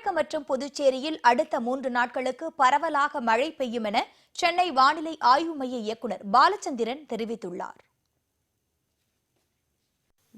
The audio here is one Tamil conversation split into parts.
தமிழகம் மற்றும் புதுச்சேரியில் அடுத்த 3 நாட்களுக்கு பரவலாக மழை பெய்யும் என சென்னை வானிலை ஆய்வு மைய இயக்குநர் பாலச்சந்திரன் தெரிவித்துள்ளார்.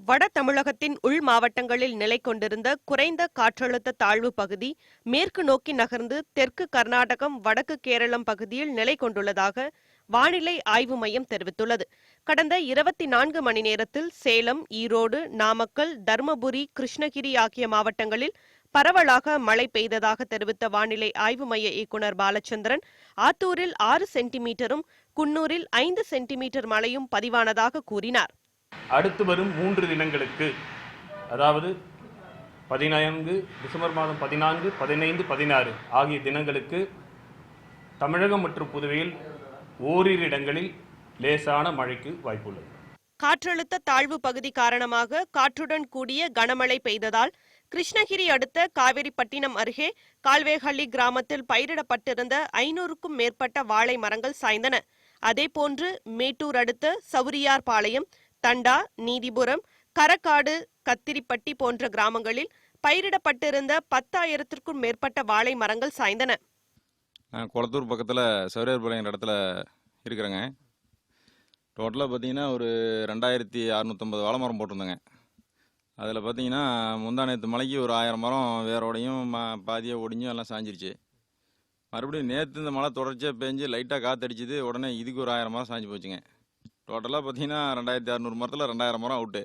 வட தமிழகத்தின் உள் மாவட்டங்களில் நிலை கொண்டிருந்த குறைந்த காற்றழுத்த தாழ்வு பகுதி மேற்கு நோக்கி நகர்ந்து தெற்கு கர்நாடகம் வடக்கு கேரளம் பகுதியில் நிலை கொண்டுள்ளதாக வானிலை ஆய்வு மையம் தெரிவித்துள்ளது. கடந்த 24 மணி நேரத்தில் சேலம், ஈரோடு, நாமக்கல், தருமபுரி, கிருஷ்ணகிரி ஆகிய மாவட்டங்களில் பரவலாக மழை பெய்ததாக தெரிவித்த வானிலை ஆய்வு மைய இயக்குநர் பாலச்சந்திரன், ஆத்தூரில் 6 சென்டிமீட்டரும் குன்னூரில் 5 சென்டிமீட்டர் மழையும் பதிவானதாக கூறினார். அடுத்து வரும் 3 தினங்களுக்கு, அதாவது 14 டிசம்பர் மாதம் 14, 15, 16 ஆகிய தினங்களுக்கு தமிழகம் மற்றும் புதுவையில் ஓரிரு இடங்களில் லேசான மழைக்கு வாய்ப்புள்ளது. காற்றழுத்த தாழ்வு பகுதி காரணமாக காற்றுடன் கூடிய கனமழை பெய்ததால் கிருஷ்ணகிரி அடுத்த காவேரிப்பட்டினம் அருகே கால்வேஹள்ளி கிராமத்தில் பயிரிடப்பட்டிருந்த 500க்கும் மேற்பட்ட வாழை மரங்கள் சாய்ந்தன. அதேபோன்று மேட்டூர் அடுத்த சவுரியார்பாளையம், தண்டா, நீதிபுரம், கரக்காடு, கத்திரிப்பட்டி போன்ற கிராமங்களில் பயிரிடப்பட்டிருந்த 10,000க்கும் மேற்பட்ட வாழை மரங்கள் சாய்ந்தன. குளத்தூர் பக்கத்தில் சவுரியார்பாளையம் இடத்துல இருக்கிறேங்க. டோட்டலாக பார்த்தீங்கன்னா ஒரு 2650 வாழை மரம் போட்டிருந்தேங்க. அதில் பார்த்தீங்கன்னா முந்தானத்து மலைக்கு ஒரு 1000 மரம் வேரோடையும் பாதியாக ஒடிஞ்சும் எல்லாம் சாஞ்சிருச்சு. மறுபடியும் நேற்று இந்த மழை தொடர்ச்சியாக பேஞ்சு லைட்டாக காற்றடிச்சிது. உடனே இதுக்கு ஒரு 1000 மரம் சாஞ்சு போச்சுங்க. டோட்டலாக பார்த்தீங்கன்னா 2600 மரத்தில் 2000 மரம் அவுட்டு.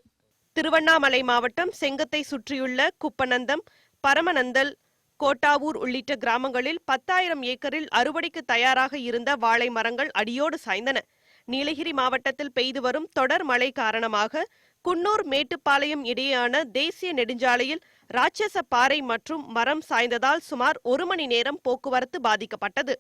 திருவண்ணாமலை மாவட்டம் செங்கத்தை சுற்றியுள்ள குப்பநந்தம், பரமநந்தல், கோட்டாவூர் உள்ளிட்ட கிராமங்களில் 10,000 ஏக்கரில் அறுவடைக்கு தயாராக இருந்த வாழை மரங்கள் அடியோடு சாய்ந்தன. நீலகிரி மாவட்டத்தில் பெய்து வரும் தொடர் மழை காரணமாக குன்னூர் மேட்டுப்பாளையம் இடையேயான தேசிய நெடுஞ்சாலையில் ராட்சச பாறை மற்றும் மரம் சாய்ந்ததால் சுமார் 1 மணி நேரம் போக்குவரத்து பாதிக்கப்பட்டது.